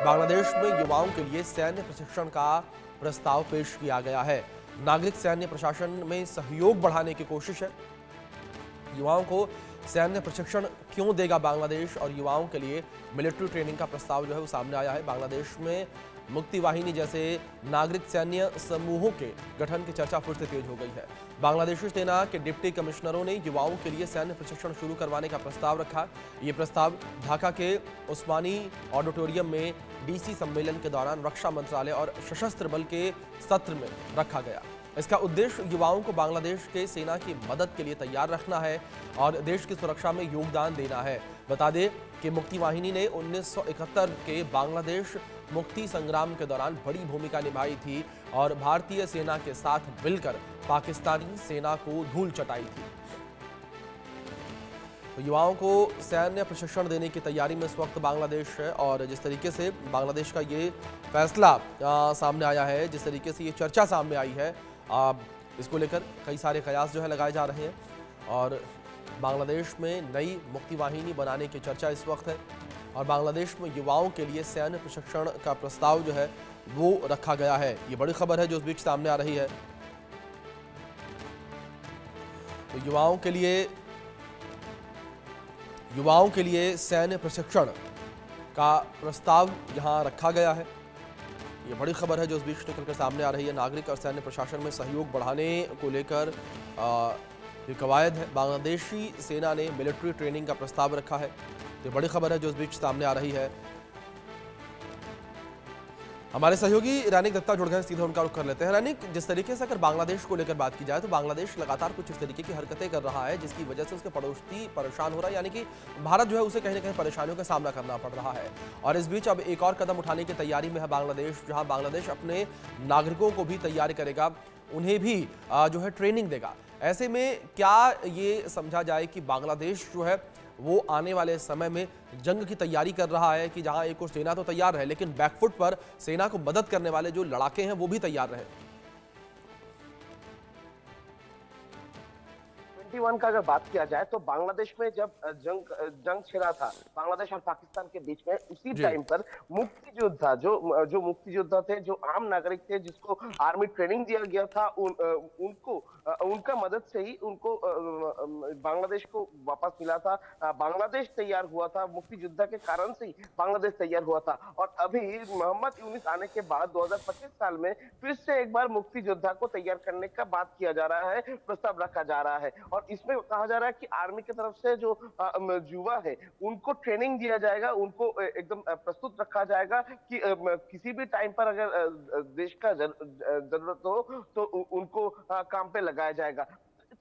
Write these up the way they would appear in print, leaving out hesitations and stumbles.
बांग्लादेश में युवाओं के लिए सैन्य प्रशिक्षण का प्रस्ताव पेश किया गया है। नागरिक सैन्य प्रशासन में सहयोग बढ़ाने की कोशिश है। युवाओं को सैन्य प्रशिक्षण क्यों देगा बांग्लादेश और युवाओं के लिए मिलिट्री ट्रेनिंग का प्रस्ताव जो है वो सामने आया है। बांग्लादेश में मुक्ति वाहिनी जैसे नागरिक सैन्य समूहों के गठन की चर्चा फिर से तेज हो गई है। बांग्लादेशी सेना के डिप्टी कमिश्नरों ने युवाओं के लिए सैन्य प्रशिक्षण शुरू करवाने का प्रस्ताव रखा। ये प्रस्ताव ढाका के उस्मानी ऑडिटोरियम में डीसी सम्मेलन के दौरान रक्षा मंत्रालय और सशस्त्र बल के सत्र में रखा गया। इसका उद्देश्य युवाओं को बांग्लादेश के सेना की मदद के लिए तैयार रखना है और देश की सुरक्षा में योगदान देना है। बता दें कि मुक्ति वाहिनी ने 1971 के बांग्लादेश मुक्ति संग्राम के दौरान बड़ी भूमिका निभाई थी और भारतीय सेना के साथ मिलकर पाकिस्तानी सेना को धूल चटाई थी। तो युवाओं को सैन्य प्रशिक्षण देने की तैयारी में इस वक्त बांग्लादेश है और जिस तरीके से बांग्लादेश का ये फैसला सामने आया है, जिस तरीके से ये चर्चा सामने आई है, इसको लेकर कई सारे कयास जो है लगाए जा रहे हैं और बांग्लादेश में नई मुक्ति वाहिनी बनाने की चर्चा इस वक्त है और बांग्लादेश में युवाओं के लिए सैन्य प्रशिक्षण का प्रस्ताव जो है वो रखा गया है। ये बड़ी खबर है जो इस बीच सामने आ रही है। तो युवाओं के लिए सैन्य प्रशिक्षण का प्रस्ताव यहां रखा गया है। ये बड़ी खबर है जो इस बीच निकलकर सामने आ रही है। नागरिक और सैन्य प्रशासन में सहयोग बढ़ाने को लेकर ये कवायद है। बांग्लादेशी सेना ने मिलिट्री ट्रेनिंग का प्रस्ताव रखा है। ये बड़ी खबर है जो इस बीच सामने आ रही है। हमारे सहयोगी रैनिक दत्ता जुड़ गए, सीधे उनका रुख कर लेते हैं। रैनिक, जिस तरीके से अगर बांग्लादेश को लेकर बात की जाए तो बांग्लादेश लगातार कुछ इस तरीके की हरकतें कर रहा है जिसकी वजह से उसके पड़ोसी परेशान हो रहा है, यानी कि भारत जो है उसे कहीं ना कहीं परेशानियों का सामना करना पड़ रहा है। और इस बीच अब एक और कदम उठाने की तैयारी में है बांग्लादेश, जहां बांग्लादेश अपने नागरिकों को भी तैयार करेगा, उन्हें भी जो है ट्रेनिंग देगा। ऐसे में क्या ये समझा जाए कि बांग्लादेश जो है वो आने वाले समय में जंग की तैयारी कर रहा है कि जहां एक और सेना तो तैयार है लेकिन बैकफुट पर सेना को मदद करने वाले जो लड़ाके हैं वो भी तैयार रहे? 21 का अगर बात किया जाए तो बांग्लादेश में जब जंग छिड़ा था बांग्लादेश और पाकिस्तान के बीच में, उसी जी। टाइम पर मुक्ति योद्धा जो मुक्ति योद्धा थे, जो आम नागरिक थे, जिसको आर्मी ट्रेनिंग दिया गया था, उनका मदद से ही उनको बांग्लादेश को वापस मिला था। बांग्लादेश तैयार हुआ था, मुक्ति योद्धा के कारण से ही बांग्लादेश तैयार हुआ था। और अभी मोहम्मद यूनिस आने के बाद 2025 साल में फिर से एक बार मुक्ति योद्धा को तैयार करने का बात किया जा रहा है, प्रस्ताव रखा जा रहा है। और इसमें कहा जा रहा है कि आर्मी की तरफ से जो युवा है उनको ट्रेनिंग दिया जाएगा, उनको एकदम प्रस्तुत रखा जाएगा कि किसी भी टाइम पर अगर देश का जरूरत हो तो उनको काम पे लगाया जाएगा।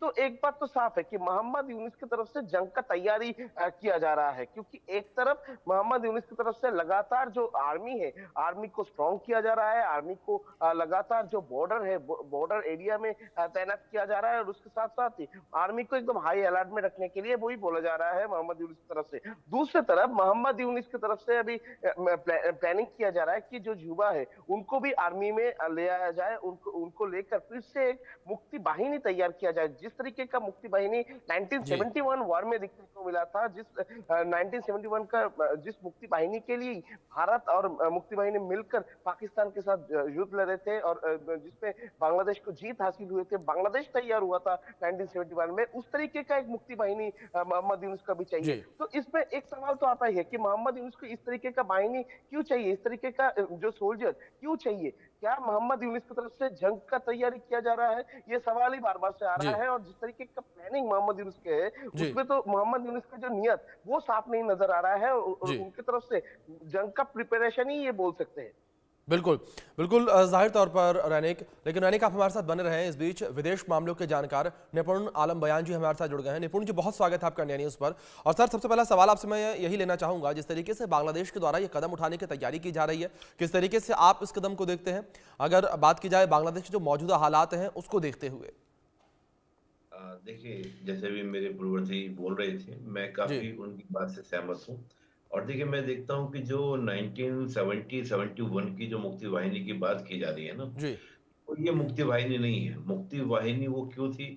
तो एक बात तो साफ है कि मोहम्मद यूनिस की तरफ से जंग का तैयारी किया जा रहा है, क्योंकि एक तरफ मोहम्मद यूनिस की तरफ से लगातार जो आर्मी है, आर्मी को स्ट्रॉन्ग किया जा रहा है, आर्मी को लगातार जो बॉर्डर है, बॉर्डर एरिया में तैनात किया जा रहा है, और उसके साथ साथ ही आर्मी को एकदम हाई अलर्ट में रखने के लिए वही बोला जा रहा है मोहम्मद यूनिस की तरफ से। दूसरी तरफ मोहम्मद यूनिस की तरफ से अभी प्लानिंग किया जा रहा है कि जो युवा है उनको भी आर्मी में ले आया जाए, उनको लेकर फिर से एक मुक्ति वाहिनी तैयार किया जाए। जिस तरीके का मुक्ति वाहिनी जी। 1971 वॉर में देखने को मिला था, 1971 का जिस मुक्ति वाहिनी के लिए भारत और मुक्ति वाहिनी मिलकर पाकिस्तान के साथ युद्ध लड़े थे और जिसमें बांग्लादेश को जीत हासिल हुए थे, बांग्लादेश तैयार हुआ था 1971 में, उस तरीके का एक मुक्ति वाहिनी मोहम्मद यूनुस का भी चाहिए। जी। तो इसमें एक सवाल तो आता ही है कि मोहम्मद यूनुस को इस तरीके का वाहिनी क्यों चाहिए, इस तरीके का जो सोल्जर क्यों चाहिए? क्या मोहम्मद यूनुस की तरफ से जंग का तैयारी किया जा रहा है? ये सवाल ही बार बार से आ रहा जी। है। और जिस तरीके का प्लानिंग मोहम्मद यूनुस के है, जी। उसमें तो मोहम्मद यूनुस का जो नियत वो साफ नहीं नजर आ रहा है, और जी। उनकी तरफ से जंग का प्रिपरेशन ही ये बोल सकते हैं। बिल्कुल। बिल्कुल जाहिर तौर पर रैनिक, लेकिन रैनिक आप हमारे साथ बने रहे हैं। इस बीच विदेश मामलों के जानकार निपुण आलम बयान जी हमारे साथ जुड़ गए हैं। निपुण जी, बहुत स्वागत है आपका इंडिया न्यूज़ पर। और सर, सबसे पहला सवाल आपसे मैं यही लेना चाहूंगा, जिस तरीके से बांग्लादेश के द्वारा ये कदम उठाने की तैयारी की जा रही है, किस तरीके से आप इस कदम को देखते हैं, अगर बात की जाए बांग्लादेश के जो मौजूदा हालात हैं उसको देखते हुए? देखिए, जैसे भी मेरे पूर्ववर्ती बोल रहे थे, मैं जी। काफ़ी उनकी बात से सहमत हूँ। और देखिए, मैं देखता हूँ कि जो 1970-71 की जो मुक्ति वाहिनी की बात की जा रही है ना, जी। तो ये मुक्ति वाहिनी नहीं है। मुक्ति वाहिनी वो क्यों थी,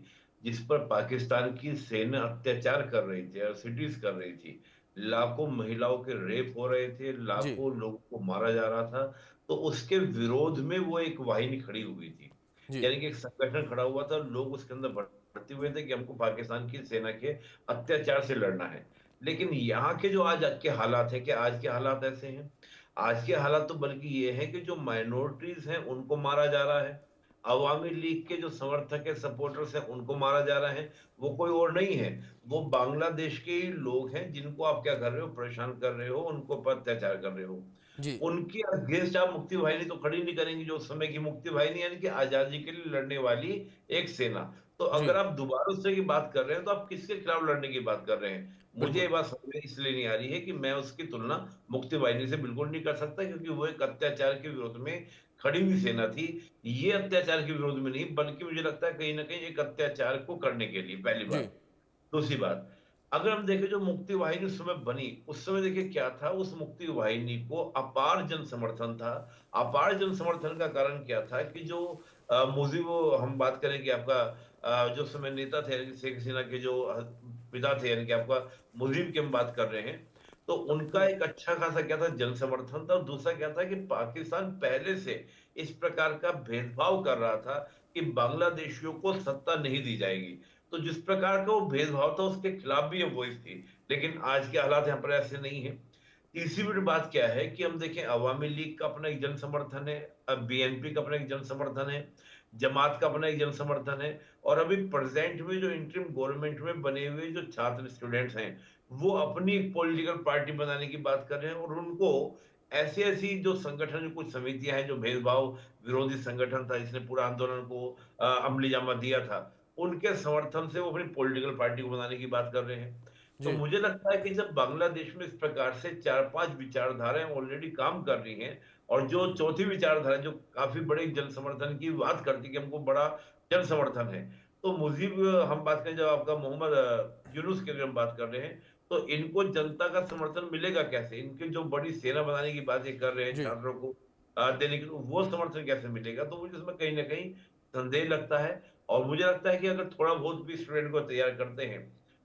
जिस पर पाकिस्तान की सेना अत्याचार कर रही थी और सिटीज़ कर रही थी। लाखों महिलाओं के रेप हो रहे थे, जी। लाखों लोगों को मारा जा रहा था। तो उसके विरोध में वो एक वाहिनी खड़ी हुई थी, जी। यानी कि एक संगठन खड़ा हुआ था। लोग उसके अंदर भर्ती हुए थे कि हमको पाकिस्तान की सेना के अत्याचार से लड़ना है। लेकिन यहाँ के जो आज के हालात है, कि आज के हालात ऐसे हैं, आज के हालात तो बल्कि ये है कि जो माइनॉरिटीज हैं उनको मारा जा रहा है। अवामी लीग के जो समर्थक है, सपोर्टर्स हैं, उनको मारा जा रहा है। वो कोई और नहीं है, वो बांग्लादेश के ही लोग हैं जिनको आप क्या कर रहे हो, परेशान कर रहे हो, उनको पर अत्याचार कर रहे हो। जी। उनकी अगेंस्ट आप मुक्ति वाहिनी तो खड़ी नहीं करेंगी, जो उस समय की मुक्ति वाहिनी यानी कि आजादी के लिए लड़ने वाली एक सेना। तो अगर जी। आप दोबारा उससे की बात कर रहे हैं तो आप किसके खिलाफ लड़ने की बात कर रहे हैं? मुझे ये बिल्कुल। बात समझ में इसलिए नहीं आ रही है कि मैं उसकी तुलना मुक्ति वाहिनी से बिल्कुल नहीं कर सकता, क्योंकि वो एक अत्याचार के विरोध में खड़ी हुई सेना थी। ये अत्याचार के विरोध में नहीं, बल्कि मुझे लगता है कहीं ना कहीं एक अत्याचार को करने के लिए, पहली जी। बात। दूसरी बात, अगर हम देखें जो मुक्ति वाहिनी उस समय बनी, उस समय देखिए क्या था, उस मुक्ति वाहिनी को अपार जन समर्थन था। अपार जन समर्थन का कारण क्या था कि जो मुजीब, हम बात करें कि आपका जो समय नेता थे यानी कि शेख हसीना के जो पिता थे, यानी कि आपका मुजीब की हम बात कर रहे हैं, तो उनका एक अच्छा खासा क्या था, जन समर्थन था। और दूसरा क्या था कि पाकिस्तान पहले से इस प्रकार का भेदभाव कर रहा था कि बांग्लादेशियों को सत्ता नहीं दी जाएगी। तो जिस प्रकार का वो भेदभाव था उसके खिलाफ भी ये वॉइस थी। लेकिन आज के हालात यहाँ पर ऐसे नहीं है। तीसरी बड़ी बात क्या है कि हम देखें, अवामी लीग का अपना एक जन समर्थन है, अब बीएनपी का अपना एक जन समर्थन है, जमात का अपना एक जन समर्थन है, और अभी प्रेजेंट में जो इंटरिम गवर्नमेंट में बने हुए जो छात्र स्टूडेंट्स हैं, वो अपनी एक पॉलिटिकल पार्टी बनाने की बात कर रहे हैं। और उनको ऐसी ऐसी जो संगठन, जो कुछ समितियां हैं, जो भेदभाव विरोधी संगठन था जिसने पूरा आंदोलन को अमली जामा दिया था, उनके समर्थन से वो अपनी पॉलिटिकल पार्टी को बनाने की बात कर रहे हैं। तो जी। मुझे लगता है कि जब बांग्लादेश में इस प्रकार से चार पांच विचारधाराएं ऑलरेडी काम कर रही हैं, और जो चौथी विचारधारा जो काफी बड़े जन समर्थन की बात करती है कि हमको बड़ा जन समर्थन है, तो मुजीब, हम बात करें जब आपका मोहम्मद यूनुस की अगर हम बात कर रहे हैं, तो इनको जनता का समर्थन मिलेगा कैसे? इनके जो बड़ी सेना बनाने की बातें कर रहे हैं जी। छात्रों को देने की, तो वो समर्थन कैसे मिलेगा? तो मुझे इसमें कहीं ना कहीं संदेह लगता है। और मुझे लगता है कि अगर थोड़ा बहुत भी स्टूडेंट को तैयार करते हैं,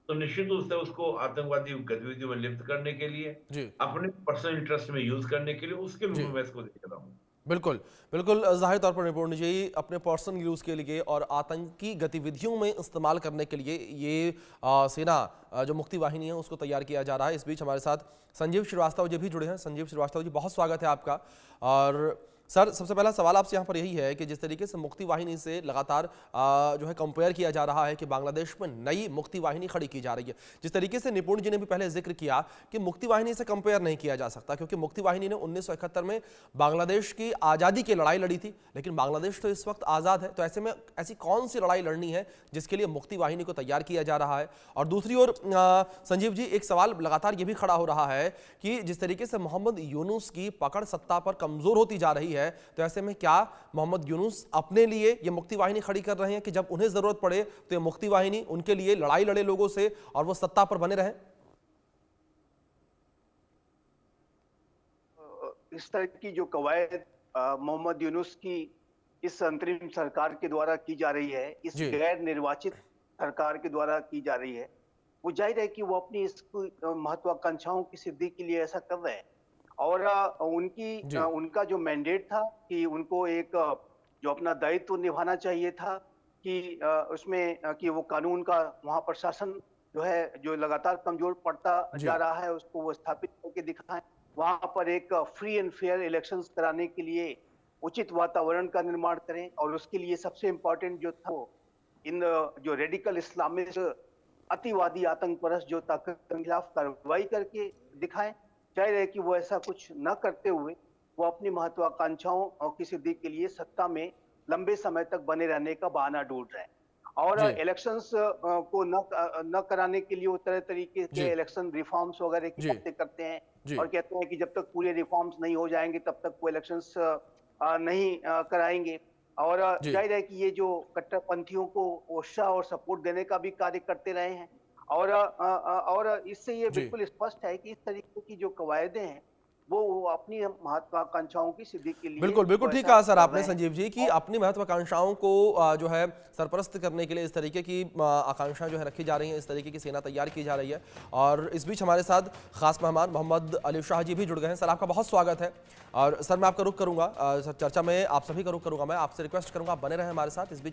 तो निश्चित रूप से उसको आतंकवादी गतिविधियों में लिप्त करने के लिए, जी। अपने पर्सनल इंटरेस्ट में यूज करने के लिए, उसके रूप में जी। मैं इसको देख रहा हूँ। बिल्कुल। बिल्कुल, ज़ाहिर तौर पर निपुण जी अपने पर्सनल यूज़ के लिए और आतंकी गतिविधियों में इस्तेमाल करने के लिए ये सेना जो मुक्ति वाहिनी है उसको तैयार किया जा रहा है। इस बीच हमारे साथ संजीव श्रीवास्तव जी भी जुड़े हैं। संजीव श्रीवास्तव जी, बहुत स्वागत है आपका। और सर, सबसे पहला सवाल आपसे यहाँ पर यही है कि जिस तरीके से मुक्ति वाहिनी से लगातार जो है कंपेयर किया जा रहा है कि बांग्लादेश में नई मुक्ति वाहिनी खड़ी की जा रही है, जिस तरीके से निपुण जी ने भी पहले जिक्र किया कि मुक्ति वाहिनी से कंपेयर नहीं किया जा सकता, क्योंकि मुक्ति वाहिनी ने 1971 में बांग्लादेश की आज़ादी की लड़ाई लड़ी थी, लेकिन बांग्लादेश तो इस वक्त आज़ाद है। तो ऐसे में ऐसी कौन सी लड़ाई लड़नी है जिसके लिए मुक्ति वाहिनी को तैयार किया जा रहा है? और दूसरी ओर संजीव जी, एक सवाल लगातार ये भी खड़ा हो रहा है कि जिस तरीके से मोहम्मद यूनुस की पकड़ सत्ता पर कमजोर होती जा रही है, तो ऐसे में क्या मोहम्मद यूनुस अपने लिए ये मुक्ति वाहिनी खड़ी कर रहे हैं कि जब उन्हें जरूरत पड़े तो ये मुक्ति वाहिनी उनके लिए लड़ाई लड़े लोगों से और वो सत्ता पर बने रहें? इस तरह की जो कवायद मोहम्मद यूनुस की इस अंतरिम सरकार के द्वारा की जा रही है, इस जी। गैर निर्वाचित सरकार के द्वारा की जा रही है, वो जाहिर है कि वो अपनी इस महत्वाकांक्षाओं की सिद्धि के लिए ऐसा कर रहे हैं। और जी। उनका जो मैंडेट था कि उनको एक जो अपना दायित्व निभाना चाहिए था कि उसमें कि वो कानून का वहाँ प्रशासन जो है, जो लगातार कमजोर पड़ता जी। जा रहा है, उसको वो स्थापित करके दिखाएं। वहाँ पर एक फ्री एंड फेयर इलेक्शंस कराने के लिए उचित वातावरण का निर्माण करें, और उसके लिए सबसे इम्पोर्टेंट जो था वो इन जो रेडिकल इस्लामिस्ट अतिवादी आतंकपरस्त जो ताकत के खिलाफ कार्रवाई करके दिखाएं। जाहिर है कि वो ऐसा कुछ न करते हुए वो अपनी महत्वाकांक्षाओं की सिद्धि के लिए सत्ता में लंबे समय तक बने रहने का बहाना ढूंढ रहे हैं। और जी। इलेक्शंस को न कराने के लिए वो तरह तरीके के जी। इलेक्शन रिफॉर्म्स वगैरह की जी। बातें करते हैं, जी। और कहते हैं कि जब तक पूरे रिफॉर्म्स नहीं हो जाएंगे तब तक वो इलेक्शंस नहीं कराएंगे। और जी। जाहिर है कि ये जो कट्टरपंथियों को उत्साह और सपोर्ट देने का भी कार्य करते रहे हैं। और इससे ये जी। बिल्कुल स्पष्ट है कि इस तरीके की जो कवायदें हैं वो अपनी महत्वाकांक्षाओं की सिद्धि के लिए बिल्कुल बिल्कुल वो ठीक ऐसा कहा सर कर आपने रहे हैं। संजीव जी कि अपनी महत्वाकांक्षाओं को जो है सरपरस्त करने के लिए इस तरीके की आकांक्षाएं जो है रखी जा रही हैं, इस तरीके की सेना तैयार की जा रही है। और इस बीच हमारे साथ खास मेहमान मोहम्मद अली शाह जी भी जुड़ गए हैं। सर आपका बहुत स्वागत है। और सर मैं आपका रुख करूंगा, सर चर्चा में आप सभी का रुख करूंगा, मैं आपसे रिक्वेस्ट करूंगा आप बने रहें हमारे साथ। इस बीच